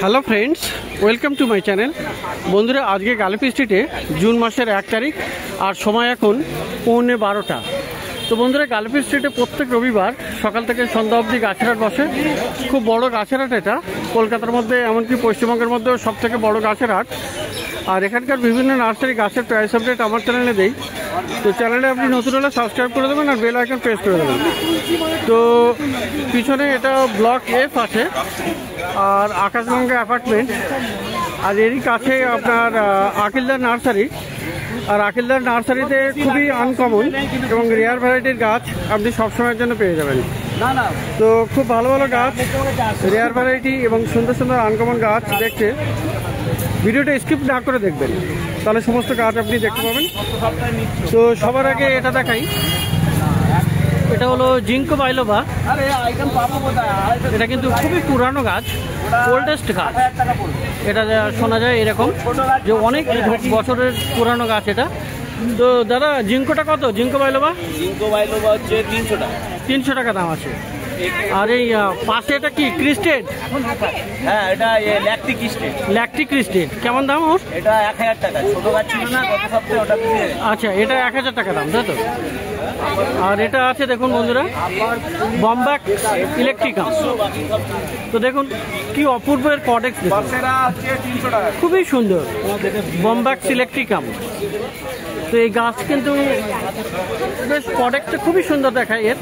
Hello friends, welcome to my channel. বন্ধুরা, আজকে গালিপি স্ট্রিটে জুন মাসের 1 তারিখ আর সময় এখন 11:12। তো বন্ধুরা, গালিপি স্ট্রিটে প্রত্যেক রবিবার সকাল থেকে সন্ধ্যা অবধি গাছের হাট বসে। খুব বড় গাছের হাট এটা, কলকাতার মধ্যে এমনকি পশ্চিমবঙ্গের মধ্যেও সব থেকে বড় গাছের হাট। আর এখানকার বিভিন্ন নার্সারি গাছের প্রাইস আপডেট আমার চ্যানেলে দেই। তো চ্যানেলে আপনি নতুন হলে সাবস্ক্রাইব করে দেবেন আর বেল আইকন প্রেস করে দেবেন। তো পিছনে এটা ব্লক F আছে আর আকাশগঙ্গা অ্যাপার্টমেন্ট, আর এরই কাছে আপনার আকিলদার নার্সারি। আর আকিলদার নার্সারিতে খুবই আনকমন এবং রেয়ার ভ্যারাইটির গাছ আপনি সবসময়ের জন্য পেয়ে যাবেন। তো খুব ভালো ভালো গাছ, রেয়ার ভ্যারাইটি এবং সুন্দর সুন্দর আনকমন গাছ দেখতে ভিডিওটা স্কিপ না করে দেখবেন, তাহলে সমস্ত গাছ আপনি দেখতে পাবেন। তো সবার আগে এটা দেখাই, এটা হলো জিঙ্কো বাইলোবা। এটা কিন্তু খুবই পুরানো গাছ, ওল্ডেস্ট গাছ। এটা শোনা যায় এরকম যে অনেক বছরের পুরানো গাছ এটা। তো দাদা, জিঙ্কোটা কত? জিঙ্কো বাইলোবা হচ্ছে 300 টাকা। 300 টাকা দাম আছে। আর এই পাশে এটা কি ক্রিস্টেড? হ্যাঁ, এটা ল্যাকটিক ক্রিস্টেড। ল্যাকটিক ক্রিস্টেড কেমন দাম ওর? এটা 1000 টাকা। ছোট গাছ ছিল না গত সপ্তাহে, ওটা দিয়ে। আচ্ছা, এটা 1000 টাকা দাম, তাই তো? আর এটা আছে দেখুন বন্ধুরা, বম্বাক ইলেকট্রিকাম। তো দেখুন কি অপূর্ব এর কডেক্স, 300 টাকা। খুবই সুন্দর বম্বাক ইলেকট্রিকাম। তো এই গাছ কিন্তু বেশ কডেক্সটা খুবই সুন্দর দেখায় এর,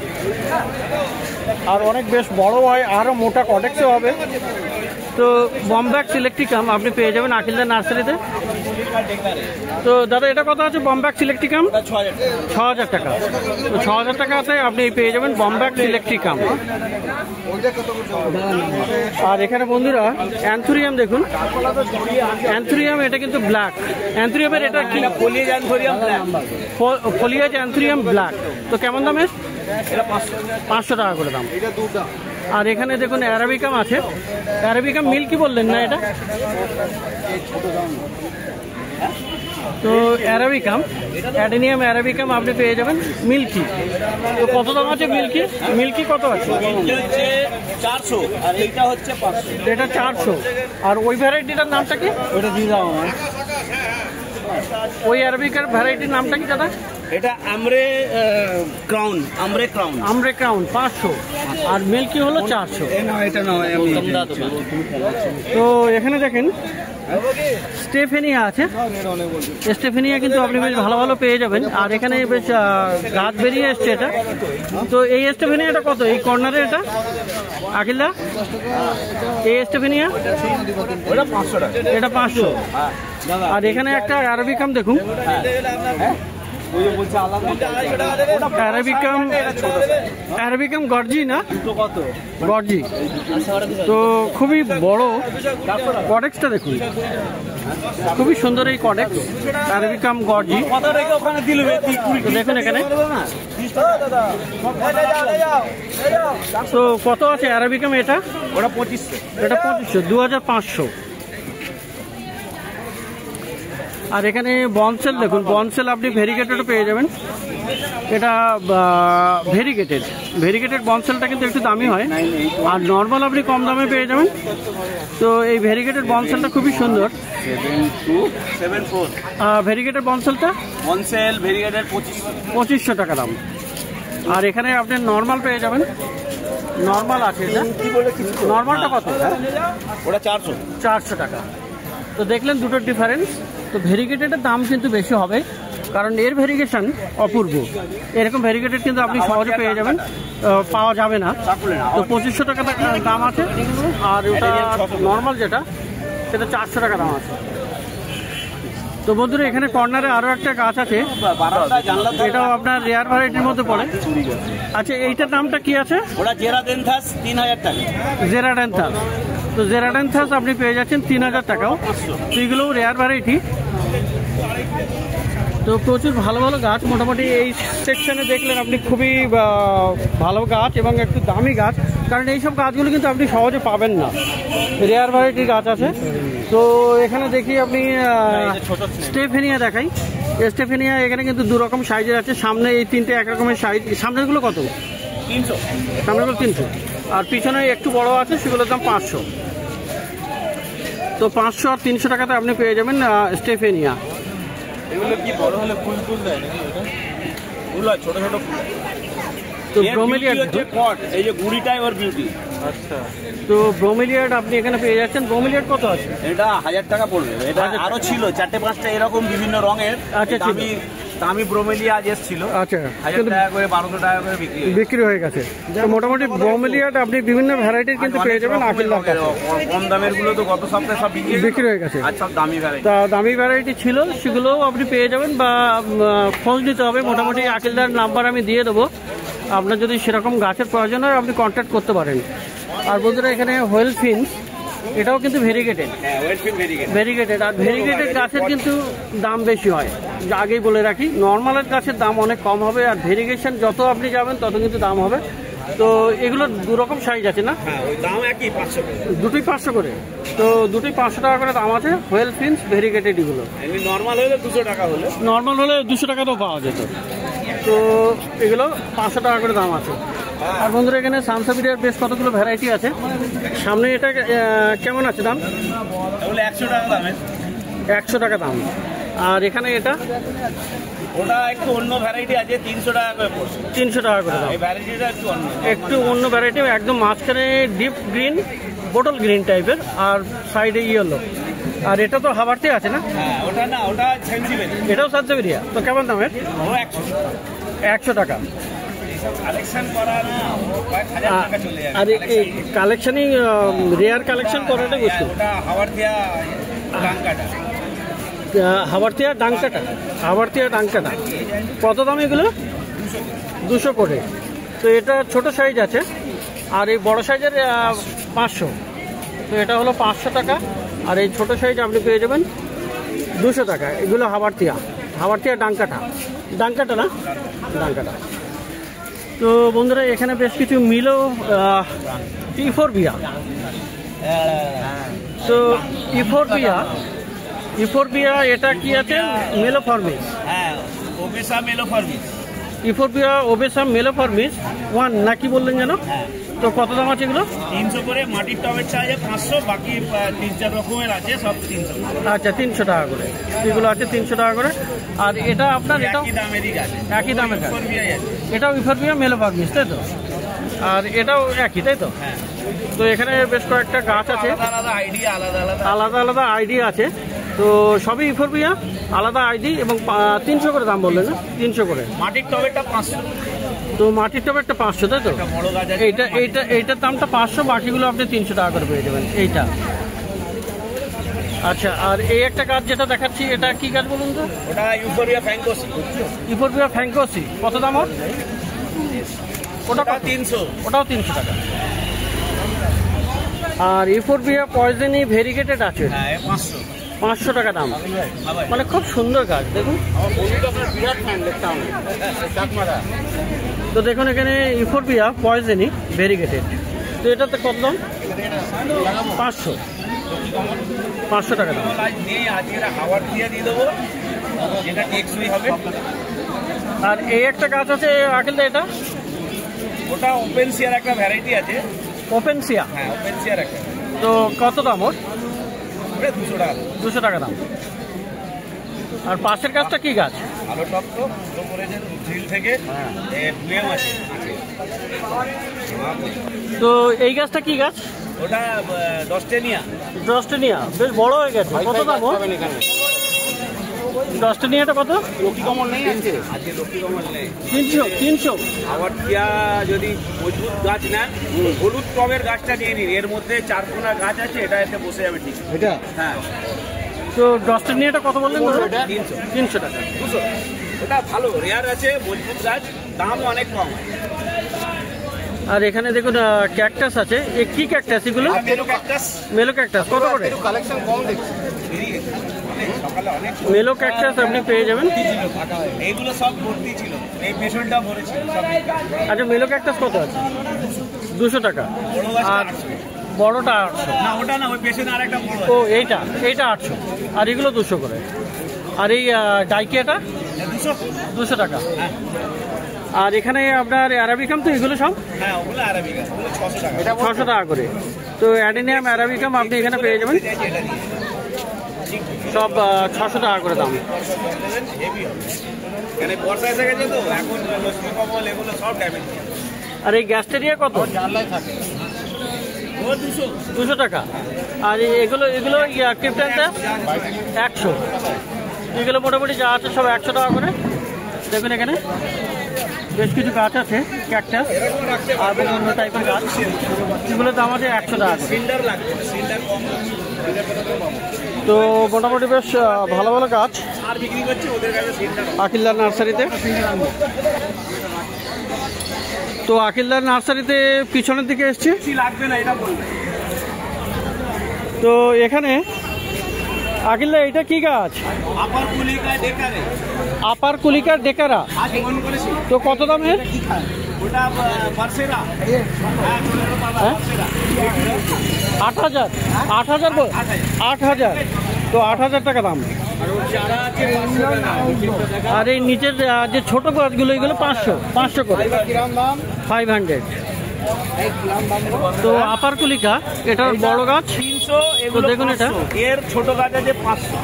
আর অনেক বেশ বড় হয়, আরও মোটা কডেক্সও হবে। তো বম্বাক ইলেকট্রিকাম আপনি পেয়ে যাবেন আকিলদার নার্সারিতে। তো দাদা, এটা কত আছে বম্বাক ইলেকট্রিকাম? 6000 টাকা। তো 6000 টাকাতে আপনি পেয়ে যাবেন বম্বাক ইলেকট্রিকাম। আর এখানে বন্ধুরা অ্যান্থুরিয়াম দেখুন, অ্যান্থুরিয়াম এটা কিন্তু ব্ল্যাক। অ্যান্থুরিয়ামের এটা কি? Foliage anthurium black. Foliage anthurium black. তো কেমন দামের? এটা 500 টাকা করে দাম। আর এখানে দেখুন অ্যারাবিকাম আছে। অ্যারাবিকাম মিল্কি বললেন না এটা? তো অ্যারাবিকাম, অ্যাডেনিয়াম অ্যারাবিকাম আপনি পেয়ে যাবেন মিল্কি। তো কত দাম আছে মিল্কি? মিল্কি কত আছে? হচ্ছে 400 আর এইটা হচ্ছে 500। এটা 400। আর ওই ভ্যারাইটিটার নামটা কি? ওটা দিয়ে দাও আমার। ওই অ্যারাবিকার ভ্যারাইটির নামটা কি দাদা? এটা আমরে ক্রাউন। আমরে ক্রাউন। আমরে ক্রাউন 500 আর মিল্কি হলো 400। এটা নয়, তো এখানে দেখেন স্টেফেনিয়া আছে। স্টেফেনিয়া কিন্তু আপনি বেশ ভালো ভালো পেয়ে যাবেন। আর এখানে বেশ গাছ বেরিয়ে এসছে এটা। তো এই স্টেফেনিয়াটা কত? এই কর্নারে এটা আকিলদা, এই স্টেফেনিয়া ওটা 500 টাকা। এটা 500। আর এখানে একটা অ্যারাবিকাম দেখুন, অ্যারাবিকাম গর্জি না? গর্জি। তো খুবই বড় কডেক্সটা দেখুন, খুবই সুন্দর এই কডেক্স অ্যারাবিকাম গর্জি। তো দেখুন এখানে তো কত আছে অ্যারাবিকাম? এটা ওটা 2500। এটা 2500, 2500। আর এখানে বনসেল দেখুন, বনসেল আপনি ভেরিগেটেডও পেয়ে যাবেন। এটা ভেরিগেটেড বনসেলটা কিন্তু একটু দামি হয়, আর নর্মাল আপনি কম দামে পেয়ে যাবেন। তো এই ভেরিগেটেড বনসেলটা খুবই সুন্দর। 7274 ভেরিগেটেড বনসেলটা বনসেল ভেরিগেটেড 2500 টাকা দাম। আর এখানে আপনি নর্মাল পেয়ে যাবেন, নর্মাল আছে এটা। নর্মালটা কত? ওটা 400 টাকা। তো দেখলেন দুটোর ডিফারেন্স। তো ভেরিগেটেডের দাম কিন্তু বেশি হবে, কারণ এর ভেরিগেশন অপূর্ব। এরকম ভেরিগেটেড কিন্তু আপনি সহজে পেয়ে যাবেন, পাওয়া যাবে না। তো 2500 টাকা দাম আছে। আর ওটা নর্মাল যেটা, সেটা 400 টাকা দাম আছে। তো বন্ধুরা, এখানে কর্নারে আরও একটা গাছ আছে, এটাও আপনার রেয়ার ভ্যারাইটির মধ্যে পড়ে। আচ্ছা, এইটার নামটা কি আছে? ওটা জেরাডেন্থাস 3000 টাকা। জেরাডেন্থাস। তো জেরাডেন্থাস আপনি পেয়ে যাচ্ছেন 3000 টাকাও। তো এগুলোও রেয়ার ভ্যারাইটি। তো প্রচুর ভালো ভালো গাছ, মোটামুটি এই সেকশনে দেখলেন আপনি খুবই ভালো গাছ এবং একটু দামি গাছ, কারণ এইসব গাছগুলো কিন্তু আপনি সহজে পাবেন না, রেয়ার ভ্যারাইটির গাছ আছে। তো এখানে দেখি আপনি স্টেফেনিয়া দেখাই। স্টেফেনিয়া এখানে কিন্তু দু রকম সাইজের আছে। সামনে এই তিনটে এক রকমের সাইজ। সামনেগুলো কত? 300। সামনেগুলো 300। আর পিছনে একটু বড় আছে, সেগুলোর দাম 500। তো 500 আর 300 টাকাতে আপনি পেয়ে যাবেন স্টেফেনিয়া। এগুলো কি বড় হলে ফুল ফুল দেয় নাকি? এটা ফুল হয়, ছোট ছোট ফুল। তো ব্রোমেলিয়াড হচ্ছে পট, এই যে গুড়িটাই ওর বিউটি। আচ্ছা, তো ব্রোমেলিয়াড আপনি এখানে পেয়ে যাচ্ছেন। ব্রোমেলিয়াড কত আছে? এটা 1000 টাকা পড়বে। এটা আরো ছিল 4-5টা এরকম বিভিন্ন রঙের। আচ্ছা, দামি ব্রোমেলিয়া আজ এসেছিল। আচ্ছা, 1000 টাকা করে 1200 টাকা করে বিক্রি হয়ে গেছে। তো মোটামুটি ব্রোমেলিয়াড আপনি বিভিন্ন ভ্যারাইটির কিন্তু পেয়ে যাবেন আকিলদার কাছে। কম দামের গুলো তো গত সপ্তাহে সব বিক্রি হয়ে গেছে। আর সব দামি ভ্যারাইটি, তা দামি ভ্যারাইটি ছিল সেগুলোও আপনি পেয়ে যাবেন, বা খোঁজ নিতে হবে। মোটামুটি আকিলদার নাম্বার আমি দিয়ে দেবো, আপনার যদি সেরকম গাছের প্রয়োজন হয় আপনি কন্ট্যাক্ট করতে পারেন। আর বন্ধুরা এখানে হোয়েল ফিন্স, এটাও কিন্তু ভেরিগেটেড। আর ভেরিগেটেড গাছের কিন্তু দাম বেশি হয়, আগেই বলে রাখি। নর্মালের গাছের দাম অনেক কম হবে, আর ভেরিগেশন যত আপনি যাবেন তত কিন্তু দাম হবে। তো এগুলো দু রকম সাইজ আছে না? দুটোই 500 করে। তো দুটোই 500 টাকা করে দাম আছে হোয়েল ফিন্স ভেরিগেটেড। এগুলো নর্মাল হলে 200 টাকা, নর্মাল হলে 200 টাকাতেও পাওয়া যেত। তো এগুলো 500 টাকা করে দাম আছে। আর বন্ধুরা এখানে সানসাবিরিয়ার বেশ কতগুলো ভ্যারাইটি আছে। সামনে এটা কেমন আছে দাম? 100 টাকা দাম। 100 টাকা দাম। আর এখানে এটা ওটা একটু অন্য ভ্যারাইটি আছে, 300 টাকা করে পড়ছে। 300 টাকা করে দাম। এই ভ্যারাইটিটা একটু অন্য ভ্যারাইটি, একদম মাঝখানে ডিপ গ্রিন, বোটল গ্রিন টাইপের, আর সাইডে ইয়েলো। আর এটা তো হাবারতে আছে না? হ্যাঁ, ওটা না, ওটা সানসাবিরিয়া। এটাও সানসাবিরিয়া। তো কেমন দামের? 100 টাকা। কালেকশন করা না, কয়েক হাজার টাকা চলে যাবে। আর এই কালেকশনই রেয়ার কালেকশন করাটা বুঝতে। ওটা হাওয়ারদিয়া ডাঙ্কাটা। হাওয়ারদিয়া ডাঙ্কাটা কত দাম এগুলো? 200 করে। তো এটা ছোট সাইজ আছে, আর এই বড় সাইজের 500। তো এটা হলো 500 টাকা, আর এই ছোট সাইজ আপনি পেয়ে যাবেন 200 টাকা। এগুলো হাওয়ারদিয়া ডাঙ্কাটা না, ডাঙ্কাটা। তো বন্ধুরা এখানে বেশ কিছু মিলো ইফোরবিয়া। তো ইফোরবিয়া এটা কি আছে? মেলোফর্মিস। হ্যাঁ, ওবেসা মেলোফর্মিস। ইফোরবিয়া ওবেসা মেলোফর্মিস 1 না কি বললেন যেন? তো কত দাম আছে এগুলো? 300 করে। মাটির টবের চার্জে 500, বাকি 3-4 রকমের আছে, সব 300। আচ্ছা, 300 টাকা করে এগুলো আছে, 300 টাকা করে। আর এটা আপনার এটাও একই দামেরই গাছ, একই দামের গাছ। এটাও ইফোরবিয়া মেলোফর্মিস, তাই তো? আর এটাও একই, তাই তো? হ্যাঁ। তো এখানে বেশ কয়েকটা গাছ আছে, আলাদা আলাদা আইডি আছে। তো সবই ইফোরবিয়া, আলাদা আইডি, এবং 300 করে দাম বললেন না? 300 করে। মাটির টবেরটা 500। তো মাটির টবেরটা 500, তাই তো? এইটার দামটা 500, বাকিগুলো আপনি 300 টাকা করে পেয়ে যাবেন এইটা। আচ্ছা, আর এই একটা গাছ যেটা দেখাচ্ছি, এটা কি গাছ বলুন তো? ওটা ইউফোরবিয়া ফ্র্যাঙ্কোসি। কত দাম ওর? ওটা 300। ওটাও 300 টাকা। আর ইফোরবিয়া পয়জনি ভেরিগেটেড আছে, 500 টাকা দাম। মানে খুব সুন্দর গাছ, দেখুন। তো দেখুন এখানে ইফোরবিয়া পয়জনি ভেরিগেটেড। তো এটাতে কত দাম? 500 টাকা দাম। আর এই একটা গাছ আছে আকিল, এটা ওটা ওপেনসিয়ার একটা ভ্যারাইটি আছে। ওপেনসিয়া? হ্যাঁ, ওপেনসিয়ার একটা। তো কত দাম ওর? 200 টাকা। 200 টাকা দাম। আর পাশের গাছটা কি গাছ? ভালো টপ তো করেছেন ঝিল থেকে। বুয়েম আছে। তো এই গাছটা কি গাছ? ওটা ডস্টেনিয়া। বেশ বড় হয়ে গেছে। কত দাম ওর? ডস্টেনিয়াটা কত? লক্ষ্মী কমল নেই আছে আজকে, লক্ষ্মী কমল নেই। 300। হাওয়ারদিয়া যদি মজবুত গাছ নেন, হলুদ টবের গাছটা নিয়ে নিন। এর মধ্যে 4 গাছ আছে, এটা এতে বসে যাবে ঠিক। এটা? হ্যাঁ। তো ডস্টেনিয়াটা কত বললেন? 300 টাকা। 200। ওটা ভালো রেয়ার আছে, মজবুত গাছ, দামও অনেক কম। আর এখানে দেখুন ক্যাকটাস আছে। কি ক্যাকটাস এগুলো? মেলো ক্যাকটাস। কত করে? কালেকশন কম দেখছি। মেলো ক্যাকটাস আপনি পেয়ে যাবেন। এইগুলো সব ভর্তি ছিল, এই পেছনটা ভরেছিল সব। আচ্ছা, মেলো ক্যাকটাস কত আছে? 200 টাকা। আর বড়টা 800? না, ওটা না, ওই পেছনে আরেকটা বড়। ও, এইটা 800। আর এগুলো 200 করে। আর এই ডাইকিয়াটা 200 টাকা। আর এখানে আপনার আরাবিকাম, তো এগুলো সব? হ্যাঁ, ওগুলো আরাবিকা, ওগুলো 600 টাকা। 600 টাকা করে। তো অ্যাডেনিয়াম অ্যারাবিকাম আপনি এখানে পেয়ে যাবেন সব 600 টাকা করে দাম। বর্ষা এসে গেছে তো এখন লক্ষ্মী কমল এগুলো সব ড্যামেজ। আর এই গ্যাসটেরিয়া কত? 200 টাকা। আর এগুলো এগুলো ক্রিপ্টানটা 100। এগুলো মোটামুটি যা আছে সব 100 টাকা করে। দেখুন এখানে বেশ কিছু গাছ আছে, ক্যাকটাস আর বিভিন্ন টাইপের গাছ, এগুলোর দাম আছে 100 টাকা। তো মোটামুটি বেশ ভালো ভালো গাছ আকিলদার নার্সারিতে। তো আকিলদার নার্সারিতে পিছনের দিকে এসছি। তো এখানে আকিলদা এটা কি গাছ? আপার কুলিকার ডেকারা। তো কত দামের? 8,000। 8,000। তো 8,000 টাকা দাম। আর এই নিচের যে ছোট গাছগুলো এগুলো 500 করে, 500। তো আপার কুলিকা এটার বড় গাছ 300। তো দেখুন এটা এর ছোট গাছ আছে 500।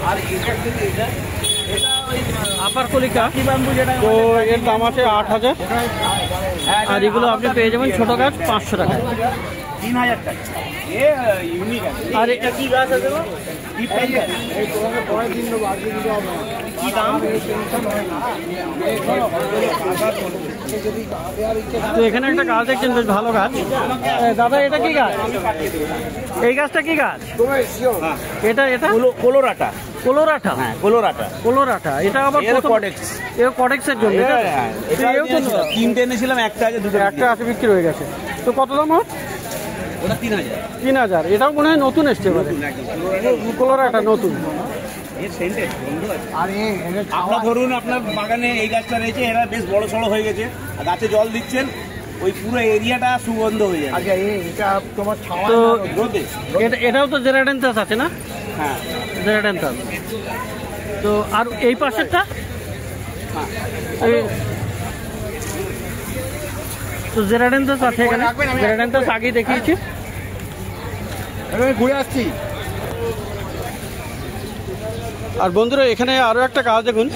আর আপার কুলিকা তো এর দাম আছে 8,000। আর এগুলো আপনি পেয়ে যাবেন ছোট গাছ 500 টাকায়। 3,000 টাকা। আর এটা কি গাছ আছে? তো এখানে একটা গাছ দেখছেন, বেশ ভালো গাছ। দাদা এটা কি গাছ? এই গাছটা কি গাছ? এটা কোলোরাটা। কোলোরাটা? হ্যাঁ, কোলোরাটা। কোলোরাটা এটা আবার কডেক্সের জন্য। তিনটে এনেছিলাম, একটা আছে, দুটো একটা আছে, বিক্রি হয়ে গেছে। তো কত দাম? ওটা 3,000। 3,000। এটাও মনে হয় নতুন এসছে এবারে, কোলোরাটা নতুন। আপনার ধরুন আপনার বাগানে এই গাছটা রয়েছে, এরা বেশ বড় সড়ো হয়ে গেছে, গাছে জল দিচ্ছেন, ওই পুরো এরিয়াটা সুগন্ধ হয়ে যায়। তো এটাও তো জেরাডেন্থাস আছে না? হ্যাঁ, জেরাডেন্থাস। তো আর এই পাশেরটা তো জেরাডেন্থাস আছে এখানে। জেরাডেন্থাস আগেই দেখিয়েছি, ঘুরে আসছি। আর বন্ধুরা এখানে আরো একটা গাছ দেখুন,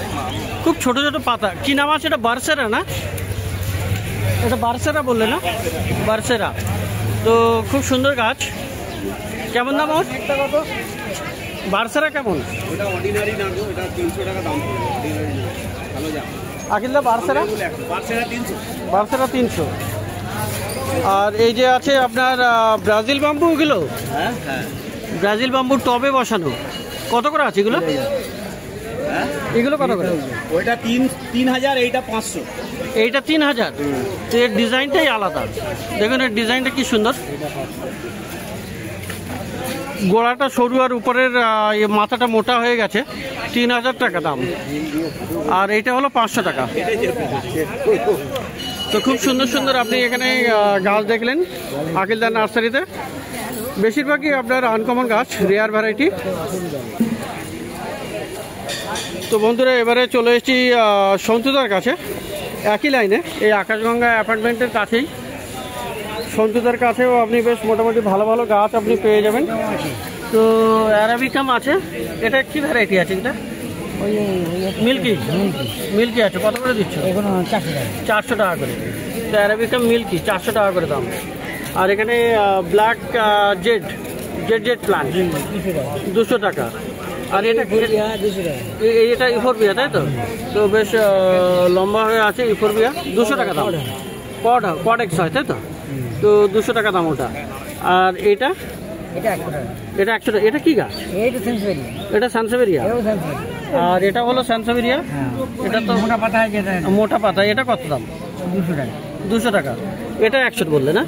খুব ছোট ছোট পাতা। কি নাম আছে এটা? বারসেরা না? এটা বারসেরা বললে না? বারসেরা। তো খুব সুন্দর গাছ। কেমন দাম ওর? বারসেরা কেমন? ওটা অর্ডিনারি না, এটা 300 টাকা দাম। আকিলদা বারসেরা? বারসেরা 300। আর এই যে আছে আপনার ব্রাজিল বাম্বু, ওগুলো ব্রাজিল বাম্বু টবে বসানো, কত করে আছে এগুলো? এগুলো কত করে? ওইটা 3,000, এইটা 500। এইটা 3,000। তো এর ডিজাইনটাই আলাদা। দেখুন এর ডিজাইনটা কি সুন্দর, গোড়াটা সরু আর উপরের মাথাটা মোটা হয়ে গেছে। 3,000 টাকা দাম। আর এইটা হলো 500 টাকা। তো খুব সুন্দর সুন্দর আপনি এখানে গাছ দেখলেন আকিলদার নার্সারিতে। বেশিরভাগই আপনার আনকমন গাছ, রেয়ার ভ্যারাইটি। তো বন্ধুরা এবারে চলে এসেছি সন্তুদার কাছে, একই লাইনে, এই আকাশগঙ্গা অ্যাপার্টমেন্টের কাছেই। সন্তুদার কাছেও আপনি বেশ মোটামুটি ভালো ভালো গাছ আপনি পেয়ে যাবেন। তো অ্যারাবিকাম আছে। এটা কি ভ্যারাইটি আছে? এটা মিল্কি আছে। কত করে দিচ্ছ? 400 টাকা করে। তো অ্যারাবিকাম মিল্কি 400 টাকা করে দাম। আর এখানে ব্ল্যাক জেড প্লান্ট 200 টাকা। আর এটা এটা ইফোরবিয়া, তাই তো? তো বেশ লম্বা হয়ে আছে ইফোরবিয়া, 200 টাকা দাম। কডেক্স হয়, তাই তো? তো 200 টাকা দাম ওটা। আর এটা 100 টাকা। এটা কি গাছ? এটা সানসেভেরিয়া। আর এটা হলো সানসেভেরিয়া। এটা তো মোটা পাতা। এটা কত দাম? 200 টাকা। এটা 100 বললে না?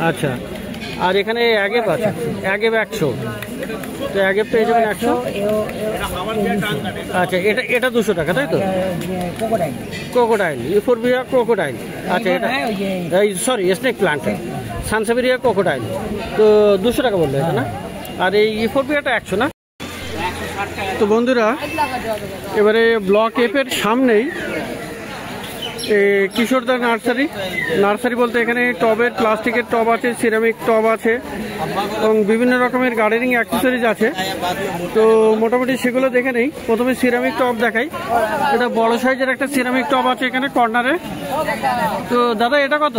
আচ্ছা। আর এখানে অ্যাগেপ আছে, অ্যাগেপ 100। তো অ্যাগেপ পেয়ে যাবেন 100। আচ্ছা, এটা 200 টাকা, তাই তো? Crocodile, euphorbia crocodile. আচ্ছা, এটা sorry snake plant, sansevieria crocodile. তো 200 টাকা বললো এটা না? আর এই ইফোরবিয়াটা 100 না? তো বন্ধুরা এবারে ব্লক এফের সামনেই কিশোরদা নার্সারি বলতে এখানে টবের প্লাস্টিকের টব আছে, সিরামিক টব আছে এবং বিভিন্ন রকমের গার্ডেনিং অ্যাক্সেসরিজ আছে। তো মোটামুটি সেগুলো দেখে নেই। প্রথমে সিরামিক টব দেখাই। এটা বড় সাইজের একটা সিরামিক টব আছে এখানে কর্নারে। তো দাদা এটা কত?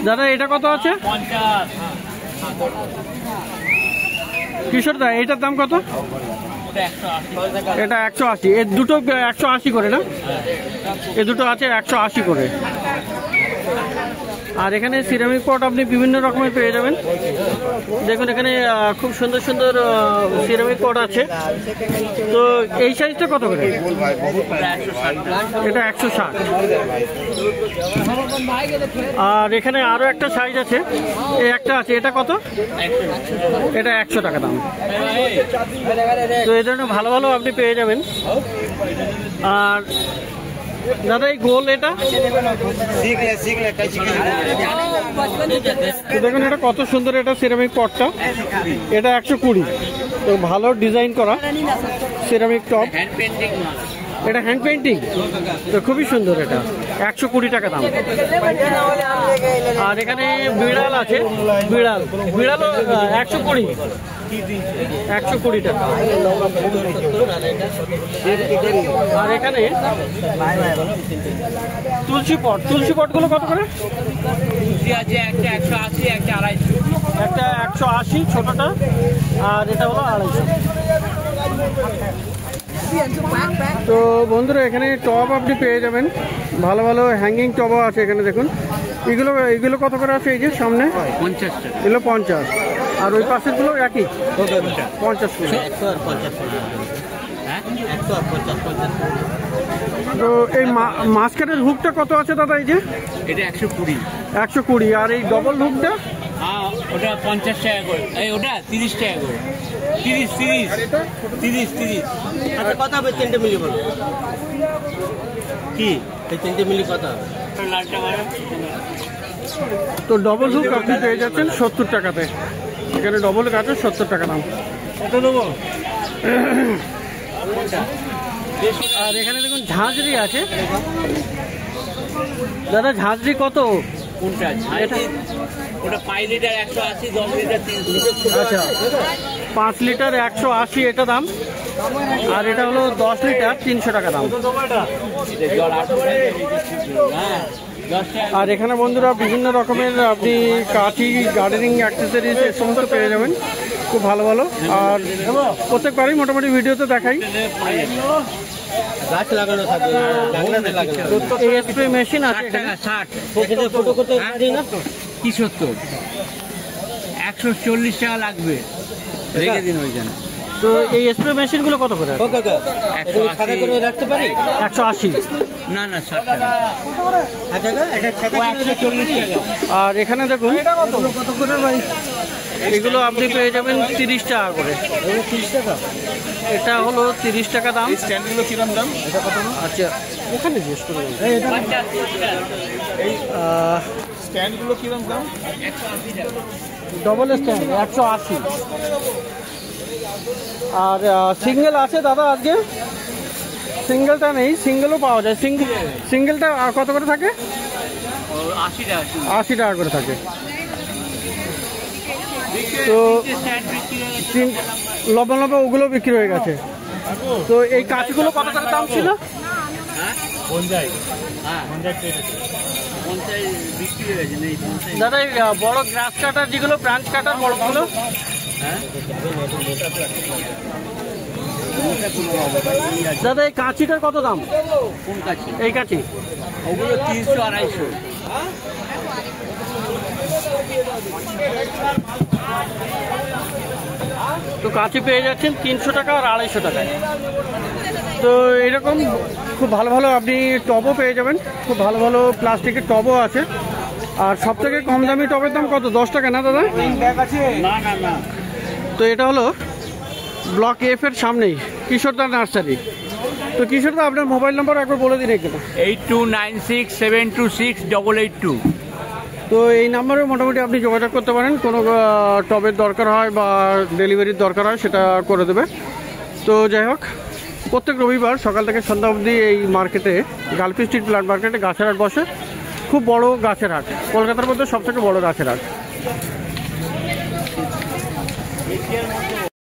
দাদা এটা কত আছে? কিশোরদা এটার দাম কত? এটা 180। এর দুটো 180 করে না? এ দুটো আছে 180 করে। আর এখানে সিরামিক পট আপনি বিভিন্ন রকমের পেয়ে যাবেন। দেখুন এখানে খুব সুন্দর সুন্দর সিরামিক পট আছে। তো এই সাইজটা কত করে? এটা 160। আর এখানে আরো একটা সাইজ আছে, এই একটা আছে, এটা কত? এটা 100 টাকা দাম। তো এই ধরনের ভালো ভালো আপনি পেয়ে যাবেন। আর দাদা এই গোল এটা দেখুন, এটা কত সুন্দর, এটা সিরামিক পটটা, এটা 120। তো ভালো ডিজাইন করা সিরামিক টপ, এটা হ্যান্ড পেন্টিং, তো খুবই সুন্দর। এটা 120 টাকা দাম। আর এখানে বিড়াল আছে, বিড়ালও 120 টাকা। আর এখানে তুলসী পট গুলো কত করে? একটা 180, একটা 250। একটা 180 ছোটটা, আর এটা হলো 250। তো বন্ধুরা এখানে টব আপনি পেয়ে যাবেন, ভালো ভালো হ্যাঙ্গিং টবও আছে এখানে। দেখুন এগুলো কত করে আছে? এই যে সামনে 50 টাকা, এগুলো 50। আর ওই পাশের গুলো একই 50 করে। তো এই মাঝখানের হুকটা কত আছে দাদা? এই যে এটা 120। আর এই ডবল হুকটা? ওটা 50 টাকা করে। ওটা 30 টাকা করে। 30। আচ্ছা কত হবে? 3টে মিলি বলো কি? এই 3টে মিলি কত? তো ডবল হুক আপনি পেয়ে যাচ্ছেন 70 টাকাতে। এখানে ডবল আছে 70 টাকা দাম। কত দেবো? আর এখানে দেখুন ঝাঁঝরি আছে। দাদা ঝাঁঝরি কত? কোনটা? ওটা 5 লিটার 180, 10 লিটার 300। আচ্ছা 5 লিটার 180 এটা দাম। আর এটা হলো 10 লিটার 300 টাকা দাম। আর এখানে বন্ধুরা বিভিন্ন রকমের আপনি কাঠি, গার্ডেনিং অ্যাক্সেসরিজ এ সমস্ত পেয়ে যাবেন, খুব ভালো ভালো। আর প্রত্যেকবারই মোটামুটি ভিডিওতে দেখাই। গাছ লাগানো থাকে, এই স্প্রে মেশিন আছে এখানে। 60 ফটো করতে পারি না কি 70? 140 টাকা লাগবে, রেখে দিন ওইখানে। তো এই স্প্রে মেশিন গুলো কত করে? সাদা করে রাখতে পারি? 180। না 60 টাকা। আচ্ছা 140 টাকা। আর এখানে দেখুন কত করে ভাই? এগুলো আপনি পেয়ে যাবেন 30 টাকা করে। 30 টাকা। এটা হলো 30 টাকা দাম। স্ট্যান্ডগুলো কিরকম দাম? এটা কত? আচ্ছা ওখানে জিজ্ঞেস করুন। স্ট্যান্ডগুলো কিরকম দাম? Double stand 180। আর সিঙ্গেল আছে দাদা? আজকে সিঙ্গেলটা নেই, সিঙ্গেলও পাওয়া যায়। সিঙ্গেলটা কত করে থাকে? 80 টাকা। 80 টাকা করে থাকে। তো লম্বা লম্বা ওগুলো বিক্রি হয়ে গেছে। তো এই কাঁচিগুলো কত করে দাম ছিল? দাদা এই বড় গ্রাস কাটার যেগুলো, ব্রাঞ্চ কাটার বড়গুলো, দাদা এই কাঁচিটার কত দাম? কোন কাছে? এই কাঁচি ওগুলো 300, 250। তো কাঁচি পেয়ে যাচ্ছেন 300 টাকা আর 250 টাকায়। তো এরকম খুব ভালো ভালো আপনি টবও পেয়ে যাবেন, খুব ভালো ভালো প্লাস্টিকের টবও আছে। আর সব থেকে কম দামি টবের দাম কত? 10 টাকা না দাদা? না। তো এটা হলো ব্লক এফ এর সামনেই কিশোরদা নার্সারি। তো কিশোরদা আপনার মোবাইল নাম্বার একবার বলে দিন একটু। 8296728882। তো এই নাম্বারে মোটামুটি আপনি যোগাযোগ করতে পারেন, কোনো টবের দরকার হয় বা ডেলিভারির দরকার হয় সেটা করে দেবে। তো যাই হোক, প্রত্যেক রবিবার সকাল থেকে সন্ধ্যা অবধি এই মার্কেটে গালপি স্ট্রিট প্ল্যান্ট মার্কেটে গাছের হাট বসে। খুব বড় গাছের হাট, কলকাতার মধ্যে সবথেকে বড় গাছের হাট।